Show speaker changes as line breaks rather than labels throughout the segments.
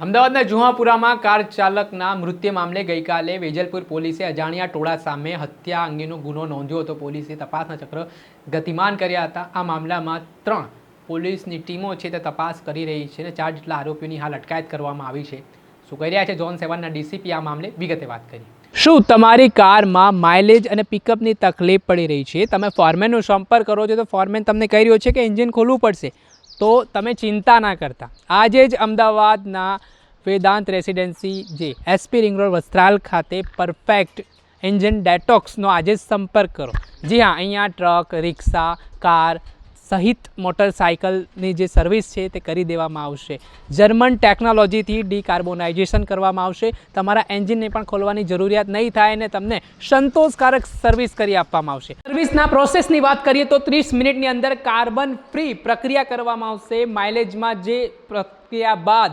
અમદાવાદના જુહાપુરામાં કાર ચાલકના મૃત્યુ મામલે ગઈકાલે વેજલપુર પોલીસે અજાણ્યા ટોળા સામે હત્યા અંગેનો ગુનો નોંધ્યો હતો। પોલીસે તપાસના ચક્ર ગતિમાન કર્યા હતા। આ મામલામાં 3 પોલીસની ટીમો છે તે તપાસ કરી રહી છે અને 4 જેટલા આરોપીઓની હાલ અટકાયત કરવામાં આવી છે। શું કહી રહ્યા છે ઝોન 7ના ડીસીપી આ મામલે વિગતે વાત કરી। શું તમારી કારમાં માઇલેજ અને પિકઅપની તકલીફ પડી રહી છે? તમે ફોરમેનનો સંપર્ક કરો છો તો ફોરમેન તમને કહી રહ્યો છે કે એન્જિન ખોલવું પડશે, તો તમે ચિંતા ના કરતા। આજે જ અમદાવાદના વેદાંત રેસિડેન્સી જે એસપી રિંગ રોડ વસ્ત્રાલ ખાતે પરફેક્ટ એન્જિન ડેટોક્સનો આજે જ સંપર્ક કરો। જી હા, અહીંયા ટ્રક, રિક્ષા, કાર સહિત મોટરસાઇકલની જે સર્વિસ છે તે કરી દેવામાં આવશે। જર્મન ટેકનોલોજીથી ડીકાર્બોનાઇઝેશન કરવામાં આવશે। તમારા એન્જિનને પણ ખોલવાની જરૂરિયાત નહીં થાય અને તમને સંતોષકારક સર્વિસ કરી આપવામાં આવશે। સર્વિસના પ્રોસેસની વાત કરીએ તો 30 મિનિટની અંદર કાર્બન ફ્રી પ્રક્રિયા કરવામાં આવશે। માઇલેજમાં જે પ્રક્રિયા બાદ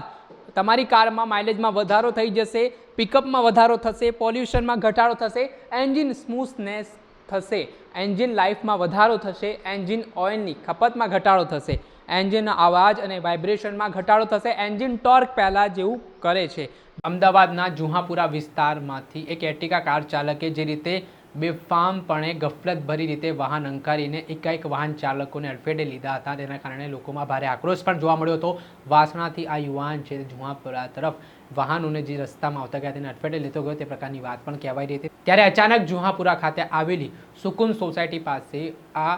તમારી કારમાં માઇલેજમાં વધારો થઈ જશે, પિકઅપમાં વધારો થશે, પોલ્યુશનમાં ઘટાડો થશે, એન્જિન સ્મૂથનેસ થશે, એન્જિન લાઈફમાં વધારો થશે, એન્જિન ઓઇલની ખપતમાં ઘટાડો થશે, એન્જિનના અવાજ અને વાઇબ્રેશનમાં ઘટાડો થશે, એન્જિન ટોર્ક પહેલાં જેવું કરે છે। અમદાવાદના જુહાપુરા વિસ્તારમાંથી એક એર્ટિગા કાર ચાલકે જે રીતે બેફામપણે ગફલતભરી રીતે વાહન અંકારીને એકાએક વાહન ચાલકોને અડફેટે લીધા હતા, તેના કારણે લોકોમાં ભારે આક્રોશ પણ જોવા મળ્યો હતો। વાસણાથી આ યુવાન છે જુહાપુરા તરફ વાહનોને જે રસ્તામાં આવતા ગયા તેને અડફેટે લેતો ગયો તે પ્રકારની વાત પણ કહેવાઈ રહી હતી। ત્યારે અચાનક જુહાપુરા ખાતે આવેલી સુકૂન સોસાયટી પાસે આ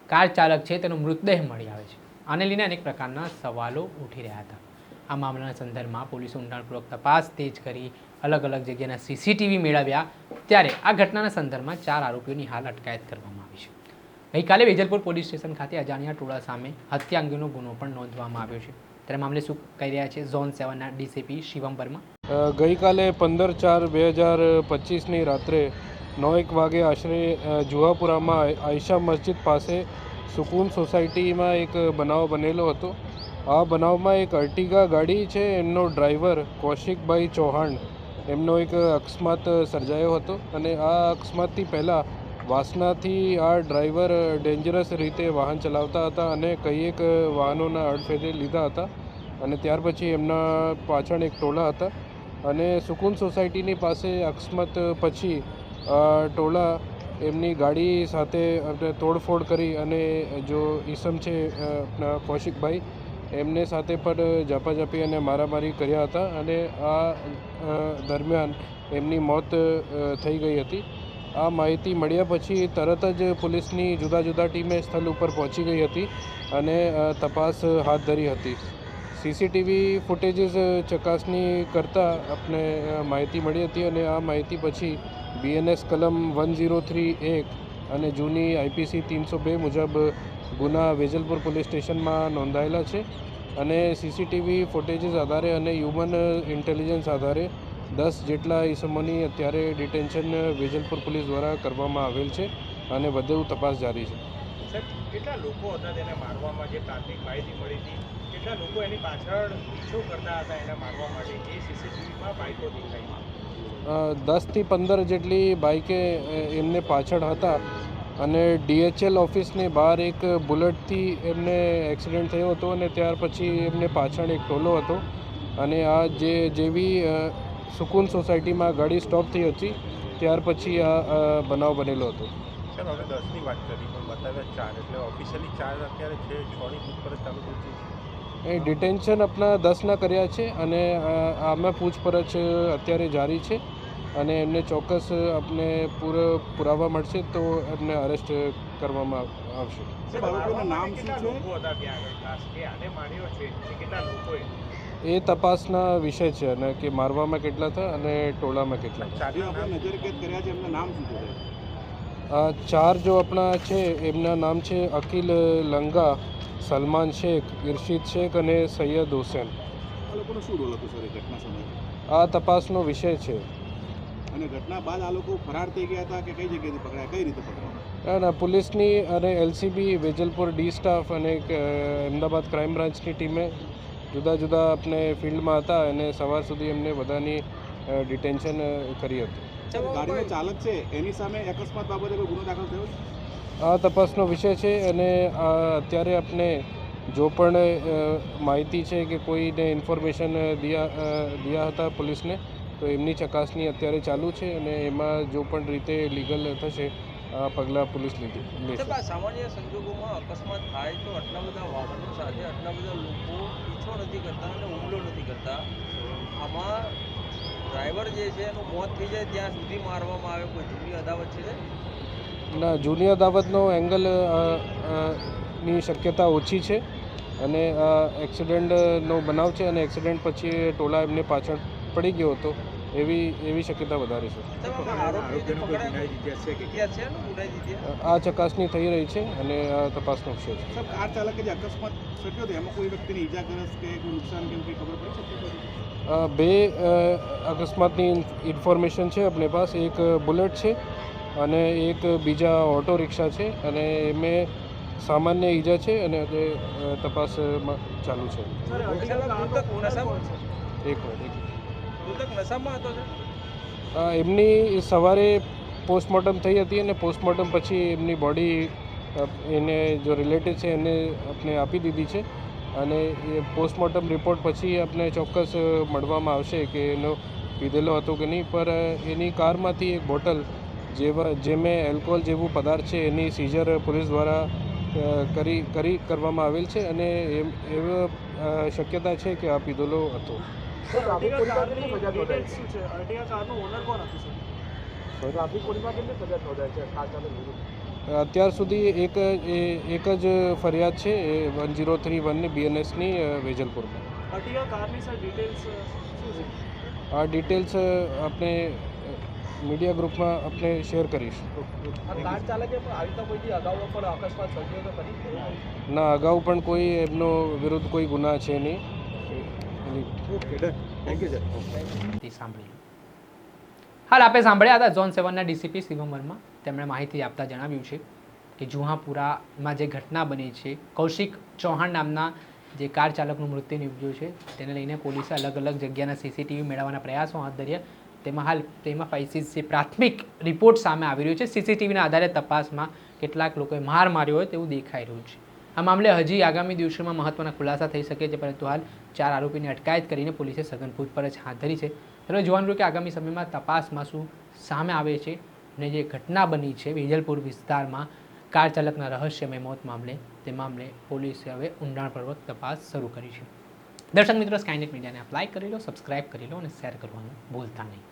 કાર ચાલક છે તેનો મૃતદેહ મળી આવે છે। આને લઈને અનેક પ્રકારના સવાલો ઉઠી રહ્યા હતા। આ મામલાના સંદર્ભમાં પોલીસે ઊંડાણપૂર્વક તપાસ તેજ કરી અલગ અલગ જગ્યાના સીસીટીવી મેળવ્યા। ત્યારે આ ઘટનાના સંદર્ભમાં 4 આરોપીઓની હાલ અટકાયત કરવામાં આવી છે। ગઈકાલે વેજલપુર પોલીસ સ્ટેશન ખાતે અજાણ્યા ટોળા સામે હત્યા અંગેનો ગુનો પણ નોંધવામાં આવ્યો છે। ત્યારે મામલે શું કહી રહ્યા છે ઝોન 7ના ડીસીપી શિવમ વર્મા?
ગઈકાલે 15/4/2025ની રાત્રે 9:01 વાગે આશરે જુહાપુરામાં આયશા મસ્જિદ પાસે સુકૂન સોસાયટીમાં એક બનાવ બનેલો હતો। આ બનાવમાં એક અર્ટિગા ગાડી છે, એમનો ડ્રાઈવર કૌશિકભાઈ ચૌહાણ, એમનો એક અકસ્માત સર્જાયો હતો અને આ અકસ્માતથી પહેલાં વાસનાથી આ ડ્રાઈવર ડેન્જરસ રીતે વાહન ચલાવતા હતા અને કંઈક વાહનોના અડફેટે લીધા હતા અને ત્યાર પછી એમના પાછળ એક ટોળા હતા અને સુકૂન સોસાયટીની પાસે અકસ્માત પછી ટોળા એમની ગાડી સાથે તોડફોડ કરી અને જો ઈસમ છે આપણા કૌશિકભાઈ એમને સાથે પણ ઝાપાઝાપી અને મારામારી કર્યા હતા અને આ દરમિયાન એમની મોત થઈ ગઈ હતી। આ માહિતી મળ્યા પછી તરત જ પોલીસની જુદા જુદા ટીમે સ્થળ ઉપર પહોંચી ગઈ હતી અને તપાસ હાથ ધરી હતી। સીસીટીવી ફૂટેજીસ ચકાસણી કરતાં આપણે માહિતી મળી હતી અને આ માહિતી પછી BNS કલમ 103(1) અને જૂની IPC 302 મુજબ ગુના વેજલપુર પોલીસ સ્ટેશનમાં નોંધાયેલા છે અને સીસીટીવી ફૂટેજીસ આધારે અને હ્યુમન ઇન્ટેલિજન્સ આધારે 10 જેટલા ઇસમોની અત્યારે ડિટેન્શન વેજલપુર પોલીસ દ્વારા કરવામાં આવેલ છે અને વધુ તપાસ જારી છે।
સાહેબ, કેટલા લોકો હતા તેને મારવામાં? જે પ્રાથમિક માહિતી મળી હતી, કેટલા લોકો એની પાછળ પીછો કરતા હતા એને મારવા માટે? એ સીસીટીવીમાં બાઇકો દેખાઈ?
10 થી 15 જેટલી બાઇકે એમને પાછળ હતા અને DHL ઓફિસની બહાર એક બુલેટથી એમને એક્સિડન્ટ થયો હતો અને ત્યાર પછી એમને પાછળ એક ટોલો હતો અને આ જેવી સુકૂન સોસાયટીમાં ગાડી સ્ટોપ થઈ હતી ત્યાર પછી આ બનાવ બનેલો હતો।
સાહેબ, આપણે 10ની વાત કરી પણ બતાવ્યા 4, એટલે ઓફિશિયલી 4 અત્યારે છે, 6ની પૂછપરછ ચાલુ થઈ છે।
એ ડિટેન્શન આપણા 10ના કર્યા છે અને આમાં પૂછપરછ અત્યારે જારી છે અને એમને ચોક્કસ આપણે પુરાવા મળશે તો એમને અરેસ્ટ કરવામાં આવશે। એ તપાસના વિષય છે અને કે મારવામાં કેટલા હતા અને ટોળામાં કેટલા હતા। 4 જો આપણા છે એમના નામ છે અકિલ લંગા, સલમાન શેખ, ઇરશિદ શેખ અને સૈયદ હુસૈન। આ તપાસનો વિષય છે।
અને ઘટના બાદ આ લોકો ફરાર થઈ ગયા હતા કે કઈ જગ્યાએથી પકડાયા, કઈ રીતે પકડાયા?
ના, પોલીસની અને LCB વેજલપુર ડી સ્ટાફ અને અમદાવાદ ક્રાઇમ બ્રાન્ચની ટીમે જુદા જુદા આપણે ફિલ્ડમાં હતા અને સવાર સુધી એમને બધાની ડિટેન્શન કરી હતી।
ગાડીનો ચાલક છે એની સામે અકસ્માત બાબતે કોઈ ગુનો દાખલ થયો?
આ તપાસનો વિષય છે અને અત્યારે આપણે જો પણ માહિતી છે કે કોઈને ઇન્ફોર્મેશન દિયા હતા પોલીસને, તો એમની ચકાસણી અત્યારે ચાલુ છે અને એમાં જો પણ રીતે લીગલ થશે આ પગલાં પોલીસ લેશે.
સામાન્ય સંજોગોમાં અકસ્માત થાય તો આટલા બધા વાહનો સાથે આટલા બધા લોકો પીછો નથી કરતા અને હુમલો નથી કરતા. આમાં ડ્રાઈવર જે છે એનું મોત થઈ જાય ત્યાં સુધી મારવામાં આવે, કોઈ જૂની અદાવત છે?
ના, જૂની અદાવતનો એંગલ ની શક્યતા ઓછી છે અને એક્સિડન્ટનો બનાવ છે અને એક્સિડન્ટ પછી ટોળા એમને પાછળ પડી ગયો હતો એવી શક્યતા વધારે છે. આ ચકાસણી થઈ રહી છે અને આ તપાસનો વિષય છે.
સાહેબ, કાર ચાલકે જે અકસ્માત સર્જ્યો હતો એમાં કોઈ વ્યક્તિને ઈજાગ્રસ્ત કે કોઈ નુકસાન કે એવું કંઈ ખબર પડી શકે?
બે અકસ્માતની ઇન્ફોર્મેશન છે આપણી પાસે. એક બુલેટ છે અને એક બીજા ઓટો રિક્ષા છે અને એમાં સામાન્ય ઈજા છે અને તપાસમાં ચાલુ છે. એક એમની સવારે પોસ્ટમોર્ટમ થઈ હતી અને પોસ્ટમોર્ટમ પછી એમની બોડી એને જો રિલેટિવ છે એને આપણે આપી દીધી છે અને એ પોસ્ટમોર્ટમ રિપોર્ટ પછી આપણે ચોક્કસ મળવામાં આવશે કે એનો પીધેલો હતો કે નહીં. પર એની કારમાંથી એક બોટલ જેમાં એલ્કોહોલ જેવું પદાર્થ છે એની સીઝર પોલીસ દ્વારા કરવામાં આવેલ છે અને એવી શક્યતા છે કે આ પીધેલો હતો. અત્યાર સુધી એક જ ફરિયાદ છે 1031 BNSની વેજલપુરમાં. આ ડિટેલ્સ આપણે મીડિયા ગ્રુપમાં આપણે શેર કરીશું. ના, અગાઉ પણ કોઈ એમનો વિરુદ્ધ કોઈ ગુના છે નહીં.
તે સાંભળી. હાલ આપણે સાંભળ્યા હતા ઝોન 7ના ડીસીપી શિવમ વર્મા. તેમણે માહિતી આપતા જણાવ્યું છે કે જુહાપુરામાં જે ઘટના બની છે, કૌશિક ચૌહાણ નામના જે કાર ચાલકનું મૃત્યુ નિપજ્યું છે, તેને લઈને પોલીસે અલગ અલગ જગ્યાના CCTV મેળવવાના પ્રયાસો હાથ ધર્યા. તેમાં 5 જે પ્રાથમિક રિપોર્ટ સામે આવી રહ્યો છે. CCTVના આધારે તપાસમાં કેટલાક લોકોએ માર માર્યો હોય તેવું દેખાઈ રહ્યું છે. આ મામલે હજી આગામી દિવસોમાં મહત્વના ખુલાસા થઈ શકે છે, પરંતુ હાલ 4 આરોપીની અટકાયત કરીને પોલીસે સઘન પૂછપરછ હાથ ધરી છે. ત્યારે જોવાનું રહ્યું કે આગામી સમયમાં તપાસમાં શું સામે આવે છે અને જે ઘટના બની છે વેજલપુર વિસ્તારમાં કાર ચાલકના રહસ્યમય મોત મામલે, તે મામલે પોલીસે હવે ઊંડાણપૂર્વક તપાસ શરૂ કરી છે. દર્શક મિત્રો, સ્કાયનેટ મીડિયાને આપ લાઈક કરી લો, સબસ્ક્રાઇબ કરી લો અને શેર કરવાનું ભૂલતા નહીં.